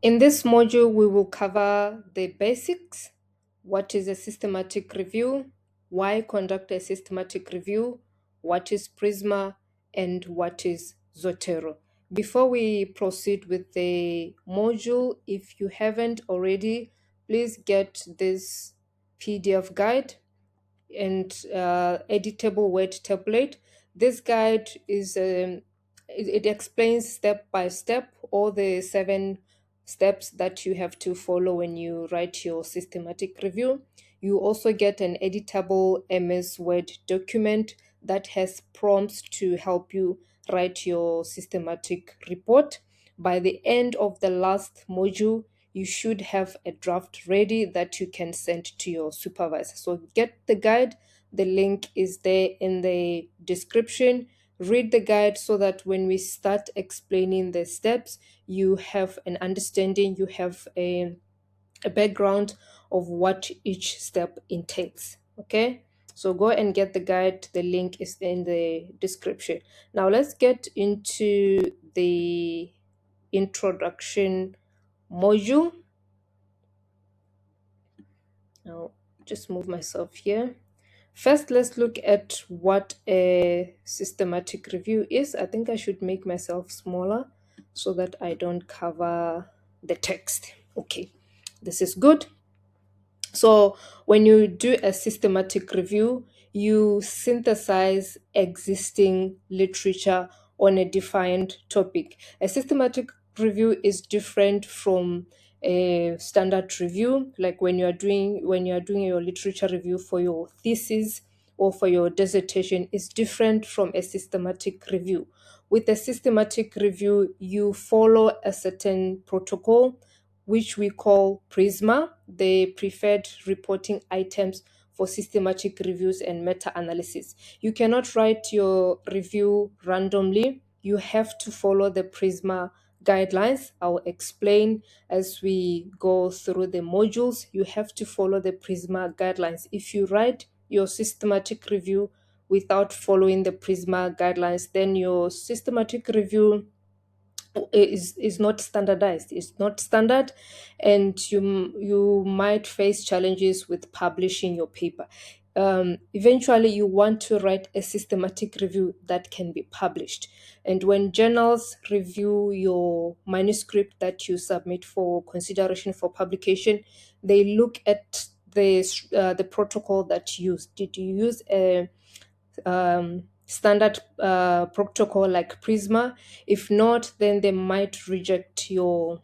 In this module, we will cover the basics. What is a systematic review? Why conduct a systematic review? What is PRISMA? And what is Zotero? Before we proceed with the module, if you haven't already, please get this PDF guide and editable word template. This guide is it explains step by step all the 7 steps that you have to follow when you write your systematic review. You also get an editable MS Word document that has prompts to help you write your systematic report. By the end of the last module, you should have a draft ready that you can send to your supervisor. So get the guide. The link is there in the description. Read the guide so that when we start explaining the steps, you have an understanding, you have a background of what each step entails. Okay, so go and get the guide. The link is in the description. Now let's get into the introduction module. Now just move myself here. First, let's look at what a systematic review is. I think I should make myself smaller so that I don't cover the text. Okay, this is good. So when you do a systematic review, you synthesize existing literature on a defined topic. A systematic review is different from a standard review. Like when you are doing your literature review for your thesis or for your dissertation, is different from a systematic review. With a systematic review, you follow a certain protocol, which we call PRISMA, the preferred reporting items for systematic reviews and meta-analysis. You cannot write your review randomly. You have to follow the PRISMA guidelines. I'll explain as we go through the modules. You have to follow the PRISMA guidelines. If you write your systematic review without following the PRISMA guidelines, then your systematic review is not standardized. It's not standard, and you might face challenges with publishing your paper. Eventually, you want to write a systematic review that can be published. And when journals review your manuscript that you submit for consideration for publication, they look at the protocol that you used. Did you use a standard protocol like PRISMA? If not, then they might reject your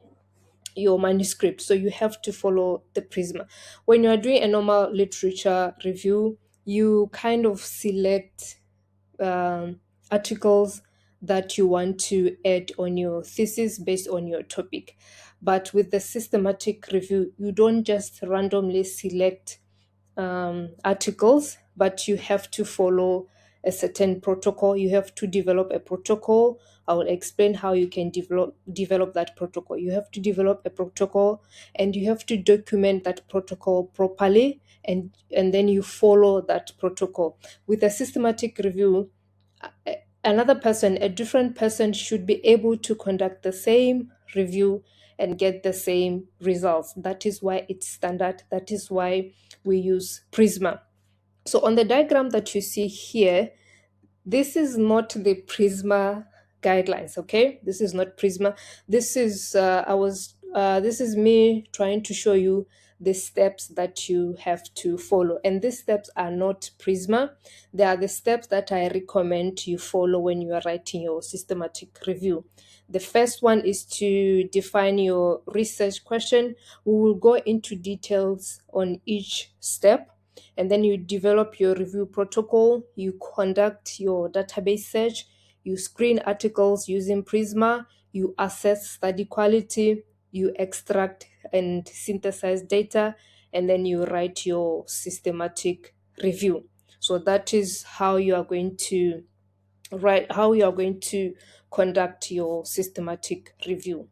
manuscript. So you have to follow the PRISMA. When you are doing a normal literature review, you kind of select articles that you want to add on your thesis based on your topic. But with the systematic review, you don't just randomly select articles, but you have to follow a certain protocol. You have to develop a protocol. I will explain how you can develop that protocol. You have to develop a protocol, and you have to document that protocol properly, and then you follow that protocol. With a systematic review, a different person should be able to conduct the same review and get the same results. That is why it's standard. That is why we use PRISMA. So on the diagram that you see here, this is not the PRISMA guidelines, okay? This is not PRISMA. This is this is me trying to show you the steps that you have to follow. And these steps are not PRISMA. They are the steps that I recommend you follow when you are writing your systematic review. The first one is to define your research question. We will go into details on each step. And then you develop your review protocol, you conduct your database search, you screen articles using PRISMA, you assess study quality, you extract and synthesize data, and then you write your systematic review. So that is how you are going to conduct your systematic review.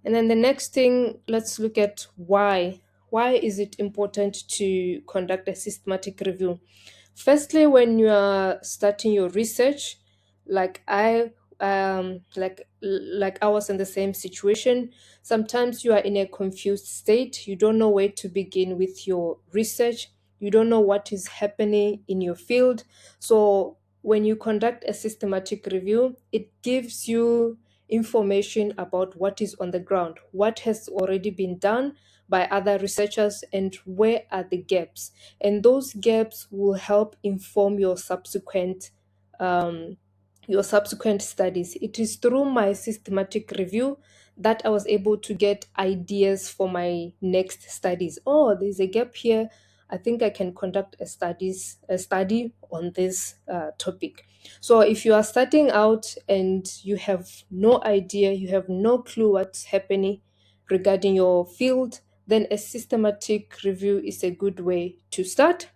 And then the next thing, let's look at why. Why is it important to conduct a systematic review? Firstly, when you are starting your research, like like I was in the same situation. Sometimes you are in a confused state. You don't know where to begin with your research. You don't know what is happening in your field. So when you conduct a systematic review, it gives you information about what is on the ground, what has already been done by other researchers, and where are the gaps. And those gaps will help inform um, your subsequent studies. It is through my systematic review that I was able to get ideas for my next studies. Oh, there's a gap here. I think I can conduct a study on this topic. So if you are starting out and you have no idea, you have no clue what's happening regarding your field, then a systematic review is a good way to start,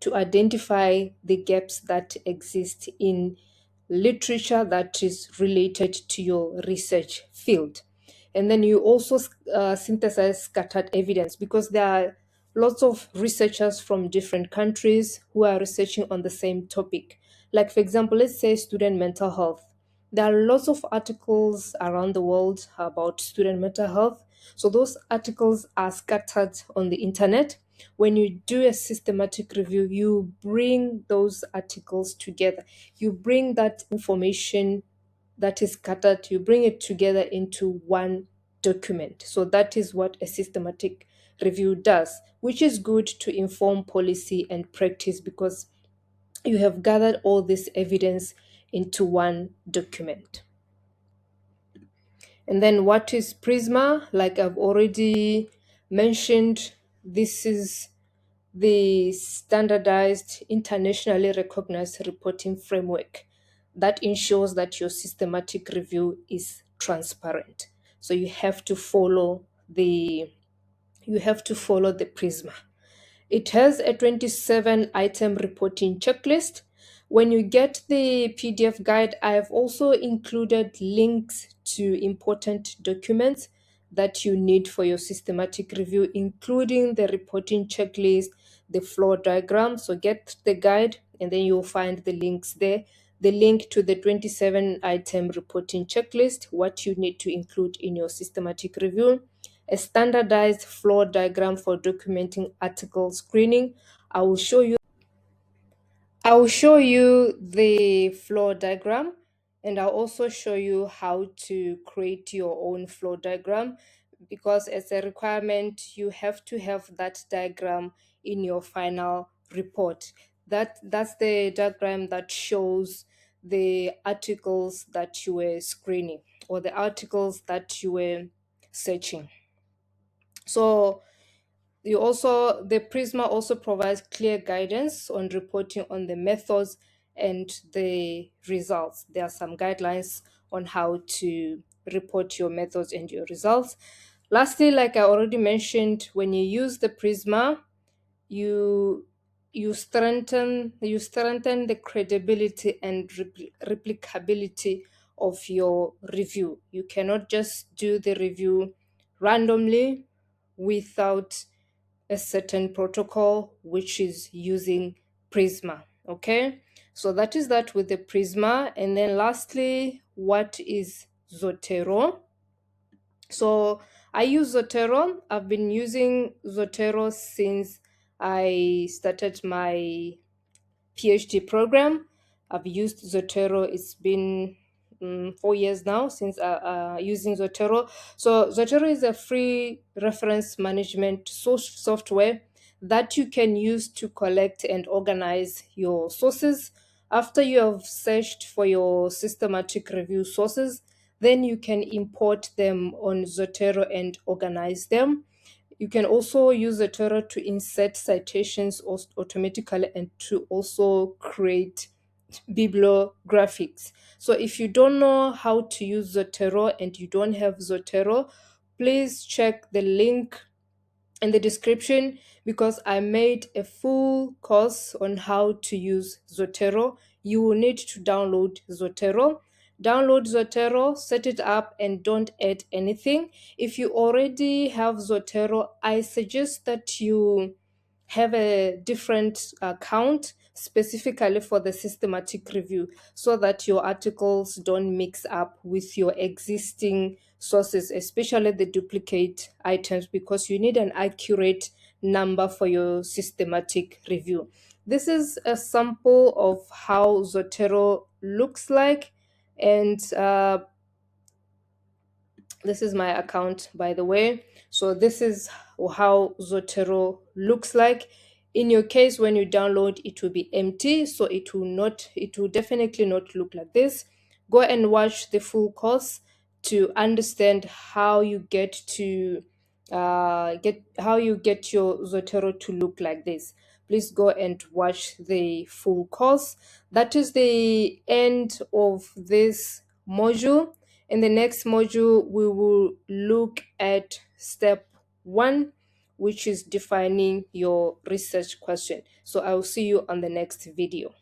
to identify the gaps that exist in literature that is related to your research field. And then you also synthesize scattered evidence, because there are lots of researchers from different countries who are researching on the same topic. Like, for example, let's say student mental health. There are lots of articles around the world about student mental health. So those articles are scattered on the internet. When you do a systematic review, you bring those articles together. You bring that information that is scattered, you bring it together into one document. So that is what a systematic review does, which is good to inform policy and practice, because you have gathered all this evidence into one document. And then what is PRISMA? Like I've already mentioned, this is the standardized, internationally recognized reporting framework that ensures that your systematic review is transparent. So you have to follow the PRISMA. It has a 27 item reporting checklist. When you get the PDF guide, I have also included links to important documents that you need for your systematic review, including the reporting checklist, the flow diagram. So get the guide and then you'll find the links there. The link to the 27 item reporting checklist, what you need to include in your systematic review, a standardized flow diagram for documenting article screening. I will show you I will show you the flow diagram, and I'll also show you how to create your own flow diagram, because as a requirement you have to have that diagram in your final report. That's the diagram that shows the articles that you were screening, or the articles that you were searching. So the Prisma also provides clear guidance on reporting on the methods and the results. There are some guidelines on how to report your methods and your results. Lastly, like I already mentioned, when you use the Prisma, you strengthen the credibility and replicability of your review. You cannot just do the review randomly without a certain protocol, which is using Prisma. Okay, so that is that with the Prisma. And then lastly, what is Zotero? So I use Zotero. I've been using Zotero since I started my PhD program. I've used Zotero. It's been 4 years now since using Zotero. So Zotero is a free reference management software that you can use to collect and organize your sources. After you have searched for your systematic review sources, then you can import them on Zotero and organize them. You can also use Zotero to insert citations automatically and to also create bibliographics. So if you don't know how to use Zotero and you don't have Zotero, please check the link in the description, because I made a full course on how to use Zotero. You will need to download Zotero. Download Zotero, set it up, and don't add anything. If you already have Zotero, I suggest that you have a different account. specifically for the systematic review, so that your articles don't mix up with your existing sources, especially the duplicate items, because you need an accurate number for your systematic review. This is a sample of how Zotero looks like, and this is my account, by the way. So this is how Zotero looks like. In your case, when you download, it will be empty, so it will definitely not look like this. Go and watch the full course to understand how you get to how you get your Zotero to look like this. Please go and watch the full course. That is the end of this module. In the next module, we will look at step 1, which is defining your research question. So I will see you on the next video.